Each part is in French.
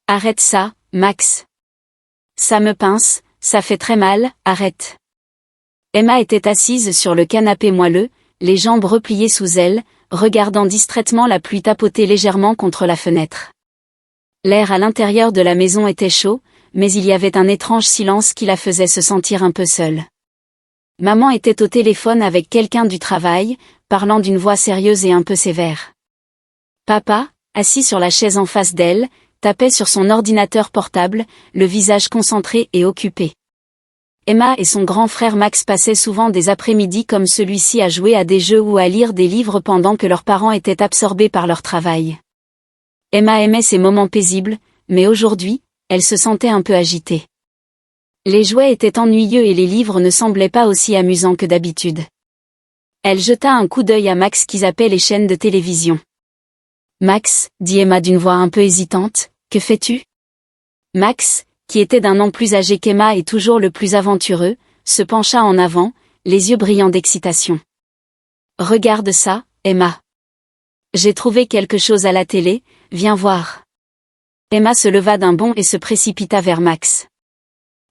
Arrête ça, Max. Ça me pince, ça fait très mal, arrête. Emma était assise sur le canapé moelleux, les jambes repliées sous elle, regardant distraitement la pluie tapoter légèrement contre la fenêtre. L'air à l'intérieur de la maison était chaud, mais il y avait un étrange silence qui la faisait se sentir un peu seule. Maman était au téléphone avec quelqu'un du travail, parlant d'une voix sérieuse et un peu sévère. Papa, assis sur la chaise en face d'elle, tapait sur son ordinateur portable, le visage concentré et occupé. Emma et son grand frère Max passaient souvent des après-midi comme celui-ci à jouer à des jeux ou à lire des livres pendant que leurs parents étaient absorbés par leur travail. Emma aimait ces moments paisibles, mais aujourd'hui, elle se sentait un peu agitée. Les jouets étaient ennuyeux et les livres ne semblaient pas aussi amusants que d'habitude. Elle jeta un coup d'œil à Max qui zappait les chaînes de télévision. « Max, » dit Emma d'une voix un peu hésitante, « que fais-tu » Max, qui était d'un an plus âgé qu'Emma et toujours le plus aventureux, se pencha en avant, les yeux brillants d'excitation. « Regarde ça, Emma. J'ai trouvé quelque chose à la télé, viens voir. » Emma se leva d'un bond et se précipita vers Max.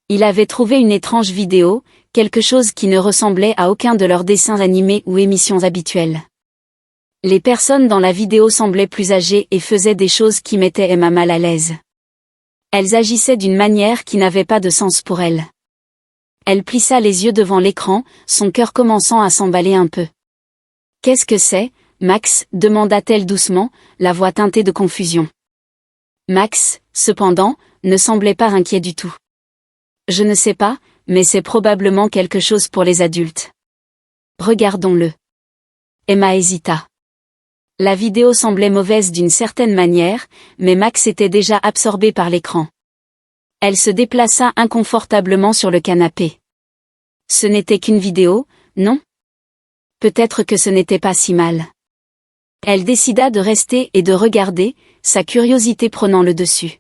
Il avait trouvé une étrange vidéo, quelque chose qui ne ressemblait à aucun de leurs dessins animés ou émissions habituelles. Les personnes dans la vidéo semblaient plus âgées et faisaient des choses qui mettaient Emma mal à l'aise. Elles agissaient d'une manière qui n'avait pas de sens pour elle. Elle plissa les yeux devant l'écran, son cœur commençant à s'emballer un peu. « Qu'est-ce que c'est, Max » demanda-t-elle doucement, la voix teintée de confusion. Max, cependant, ne semblait pas inquiet du tout. « Je ne sais pas, mais c'est probablement quelque chose pour les adultes. Regardons-le. » Emma hésita. La vidéo semblait mauvaise d'une certaine manière, mais Max était déjà absorbé par l'écran. Elle se déplaça inconfortablement sur le canapé. Ce n'était qu'une vidéo, non ? Peut-être que ce n'était pas si mal. Elle décida de rester et de regarder, sa curiosité prenant le dessus.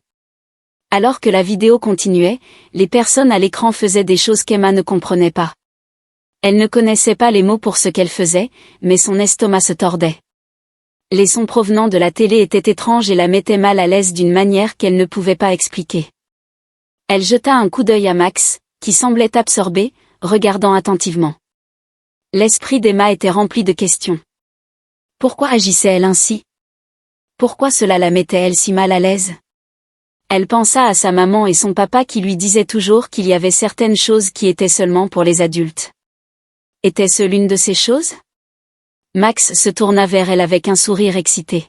Alors que la vidéo continuait, les personnes à l'écran faisaient des choses qu'Emma ne comprenait pas. Elle ne connaissait pas les mots pour ce qu'elle faisait, mais son estomac se tordait. Les sons provenant de la télé étaient étranges et la mettaient mal à l'aise d'une manière qu'elle ne pouvait pas expliquer. Elle jeta un coup d'œil à Max, qui semblait absorbé, regardant attentivement. L'esprit d'Emma était rempli de questions. Pourquoi agissait-elle ainsi ? Pourquoi cela la mettait-elle si mal à l'aise ? Elle pensa à sa maman et son papa qui lui disaient toujours qu'il y avait certaines choses qui étaient seulement pour les adultes. Était-ce l'une de ces choses ? Max se tourna vers elle avec un sourire excité.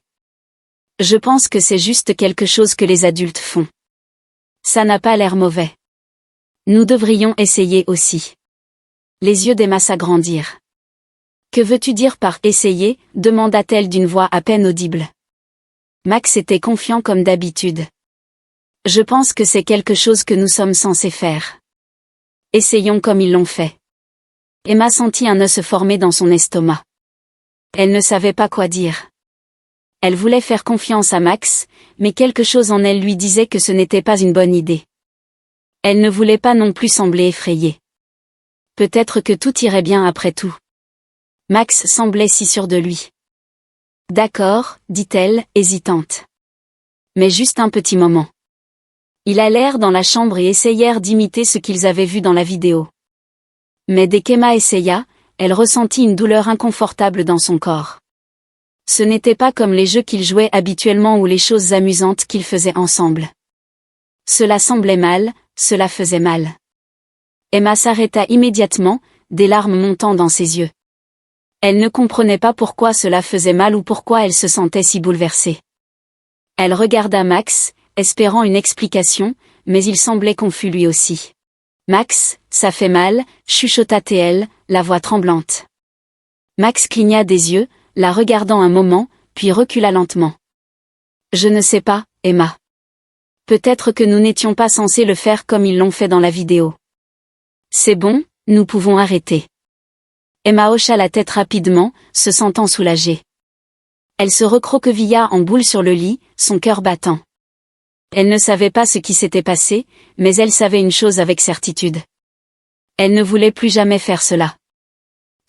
« Je pense que c'est juste quelque chose que les adultes font. Ça n'a pas l'air mauvais. Nous devrions essayer aussi. » Les yeux d'Emma s'agrandirent. « Que veux-tu dire par « essayer » demanda-t-elle d'une voix à peine audible. Max était confiant comme d'habitude. « Je pense que c'est quelque chose que nous sommes censés faire. Essayons comme ils l'ont fait. » Emma sentit un nœud se former dans son estomac. Elle ne savait pas quoi dire. Elle voulait faire confiance à Max, mais quelque chose en elle lui disait que ce n'était pas une bonne idée. Elle ne voulait pas non plus sembler effrayée. Peut-être que tout irait bien après tout. Max semblait si sûr de lui. « D'accord, » dit-elle, hésitante. Mais juste un petit moment. Ils allèrent dans la chambre et essayèrent d'imiter ce qu'ils avaient vu dans la vidéo. Mais dès qu'Emma essaya, elle ressentit une douleur inconfortable dans son corps. Ce n'était pas comme les jeux qu'ils jouaient habituellement ou les choses amusantes qu'ils faisaient ensemble. Cela semblait mal, cela faisait mal. Emma s'arrêta immédiatement, des larmes montant dans ses yeux. Elle ne comprenait pas pourquoi cela faisait mal ou pourquoi elle se sentait si bouleversée. Elle regarda Max, espérant une explication, mais il semblait confus lui aussi. « Max, ça fait mal » chuchota-t-elle, la voix tremblante. Max cligna des yeux, la regardant un moment, puis recula lentement. « Je ne sais pas, Emma. Peut-être que nous n'étions pas censés le faire comme ils l'ont fait dans la vidéo. C'est bon, nous pouvons arrêter. » Emma hocha la tête rapidement, se sentant soulagée. Elle se recroquevilla en boule sur le lit, son cœur battant. Elle ne savait pas ce qui s'était passé, mais elle savait une chose avec certitude. Elle ne voulait plus jamais faire cela.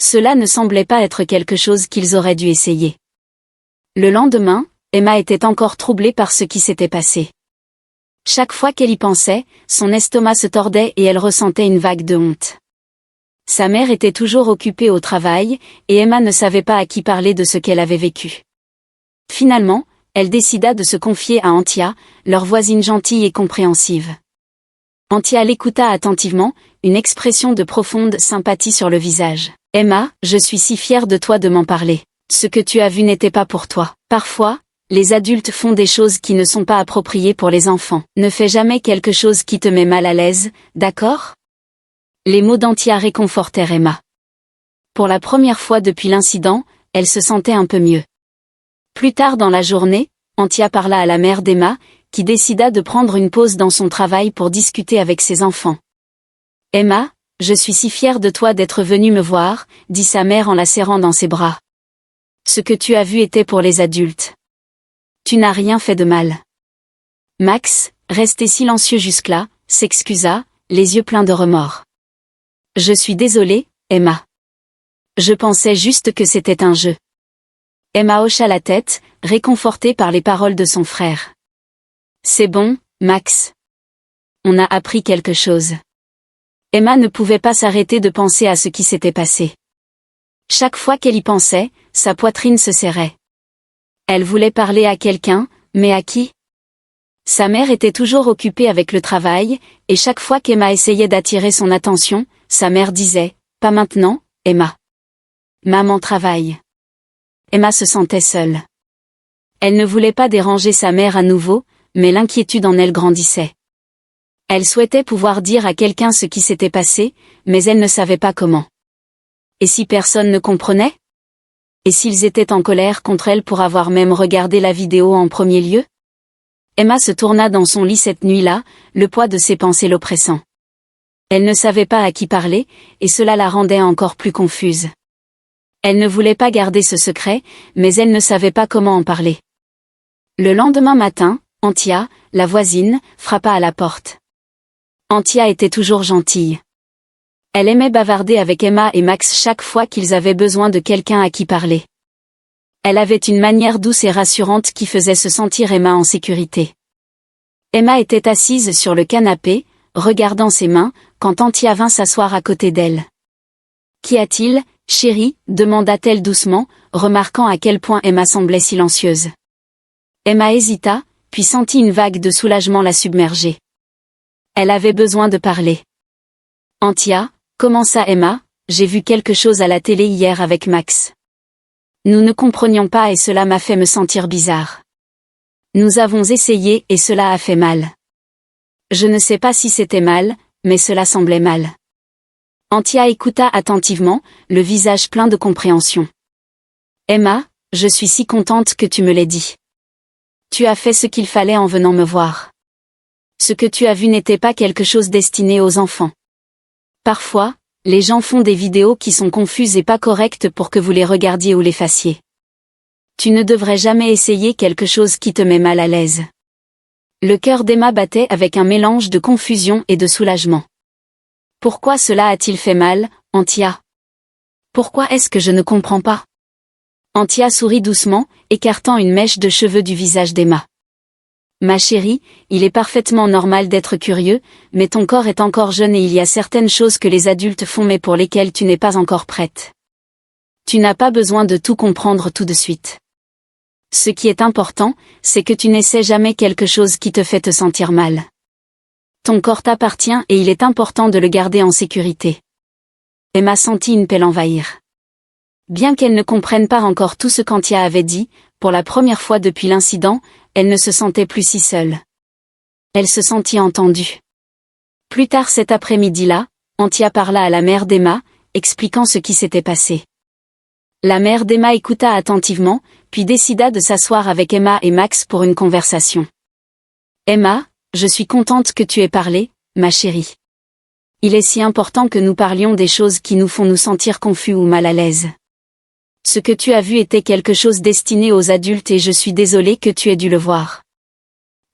Cela ne semblait pas être quelque chose qu'ils auraient dû essayer. Le lendemain, Emma était encore troublée par ce qui s'était passé. Chaque fois qu'elle y pensait, son estomac se tordait et elle ressentait une vague de honte. Sa mère était toujours occupée au travail, et Emma ne savait pas à qui parler de ce qu'elle avait vécu. Finalement, elle décida de se confier à Antia, leur voisine gentille et compréhensive. Antia l'écouta attentivement, une expression de profonde sympathie sur le visage. « Emma, je suis si fière de toi de m'en parler. Ce que tu as vu n'était pas pour toi. Parfois, les adultes font des choses qui ne sont pas appropriées pour les enfants. Ne fais jamais quelque chose qui te met mal à l'aise, d'accord ?» Les mots d'Antia réconfortèrent Emma. Pour la première fois depuis l'incident, elle se sentait un peu mieux. Plus tard dans la journée, Antia parla à la mère d'Emma, qui décida de prendre une pause dans son travail pour discuter avec ses enfants. « Emma, je suis si fière de toi d'être venue me voir, » dit sa mère en la serrant dans ses bras. « Ce que tu as vu était pour les adultes. Tu n'as rien fait de mal. » Max, resté silencieux jusque-là, s'excusa, les yeux pleins de remords. « Je suis désolée, Emma. Je pensais juste que c'était un jeu. » Emma hocha la tête, réconfortée par les paroles de son frère. « C'est bon, Max. On a appris quelque chose. » Emma ne pouvait pas s'arrêter de penser à ce qui s'était passé. Chaque fois qu'elle y pensait, sa poitrine se serrait. Elle voulait parler à quelqu'un, mais à qui? Sa mère était toujours occupée avec le travail, et chaque fois qu'Emma essayait d'attirer son attention, sa mère disait « Pas maintenant, Emma. Maman travaille. » Emma se sentait seule. Elle ne voulait pas déranger sa mère à nouveau, mais l'inquiétude en elle grandissait. Elle souhaitait pouvoir dire à quelqu'un ce qui s'était passé, mais elle ne savait pas comment. Et si personne ne comprenait? Et s'ils étaient en colère contre elle pour avoir même regardé la vidéo en premier lieu? Emma se tourna dans son lit cette nuit-là, le poids de ses pensées l'oppressant. Elle ne savait pas à qui parler, et cela la rendait encore plus confuse. Elle ne voulait pas garder ce secret, mais elle ne savait pas comment en parler. Le lendemain matin, Antia, la voisine, frappa à la porte. Antia était toujours gentille. Elle aimait bavarder avec Emma et Max chaque fois qu'ils avaient besoin de quelqu'un à qui parler. Elle avait une manière douce et rassurante qui faisait se sentir Emma en sécurité. Emma était assise sur le canapé, regardant ses mains, quand Antia vint s'asseoir à côté d'elle. « Qu'y a-t-il, chérie ?» demanda-t-elle doucement, remarquant à quel point Emma semblait silencieuse. Emma hésita, puis sentit une vague de soulagement la submerger. Elle avait besoin de parler. « Antia, commença Emma, j'ai vu quelque chose à la télé hier avec Max. Nous ne comprenions pas et cela m'a fait me sentir bizarre. Nous avons essayé et cela a fait mal. Je ne sais pas si c'était mal, mais cela semblait mal. » Antia écouta attentivement, le visage plein de compréhension. « Emma, je suis si contente que tu me l'aies dit. Tu as fait ce qu'il fallait en venant me voir. Ce que tu as vu n'était pas quelque chose destiné aux enfants. Parfois, les gens font des vidéos qui sont confuses et pas correctes pour que vous les regardiez ou les fassiez. Tu ne devrais jamais essayer quelque chose qui te met mal à l'aise. » Le cœur d'Emma battait avec un mélange de confusion et de soulagement. « Pourquoi cela a-t-il fait mal, Antia? Pourquoi est-ce que je ne comprends pas ?» Antia sourit doucement, écartant une mèche de cheveux du visage d'Emma. « Ma chérie, il est parfaitement normal d'être curieux, mais ton corps est encore jeune et il y a certaines choses que les adultes font mais pour lesquelles tu n'es pas encore prête. Tu n'as pas besoin de tout comprendre tout de suite. Ce qui est important, c'est que tu n'essaies jamais quelque chose qui te fait te sentir mal. Ton corps t'appartient et il est important de le garder en sécurité. » Emma sentit une pelle envahir. Bien qu'elle ne comprenne pas encore tout ce qu'Antia avait dit, pour la première fois depuis l'incident, elle ne se sentait plus si seule. Elle se sentit entendue. Plus tard cet après-midi-là, Antia parla à la mère d'Emma, expliquant ce qui s'était passé. La mère d'Emma écouta attentivement, puis décida de s'asseoir avec Emma et Max pour une conversation. « Emma, je suis contente que tu aies parlé, ma chérie. Il est si important que nous parlions des choses qui nous font nous sentir confus ou mal à l'aise. Ce que tu as vu était quelque chose destiné aux adultes et je suis désolée que tu aies dû le voir.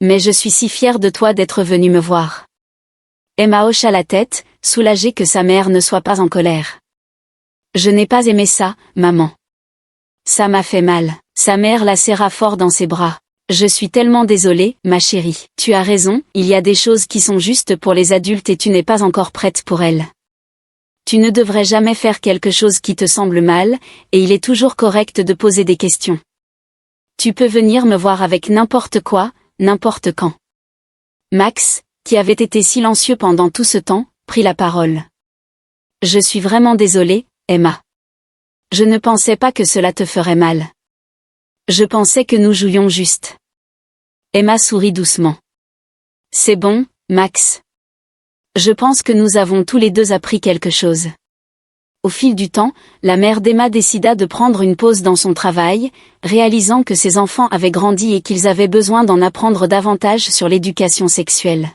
Mais je suis si fière de toi d'être venue me voir. » Emma hocha la tête, soulagée que sa mère ne soit pas en colère. « Je n'ai pas aimé ça, maman. Ça m'a fait mal. » Sa mère la serra fort dans ses bras. « Je suis tellement désolée, ma chérie. Tu as raison, il y a des choses qui sont justes pour les adultes et tu n'es pas encore prête pour elles. Tu ne devrais jamais faire quelque chose qui te semble mal, et il est toujours correct de poser des questions. Tu peux venir me voir avec n'importe quoi, n'importe quand. Max, qui avait été silencieux pendant tout ce temps, prit la parole. Je suis vraiment désolée, Emma. Je ne pensais pas que cela te ferait mal. Je pensais que nous jouions juste. Emma sourit doucement. C'est bon, Max. Je pense que nous avons tous les deux appris quelque chose. Au fil du temps, la mère d'Emma décida de prendre une pause dans son travail, réalisant que ses enfants avaient grandi et qu'ils avaient besoin d'en apprendre davantage sur l'éducation sexuelle.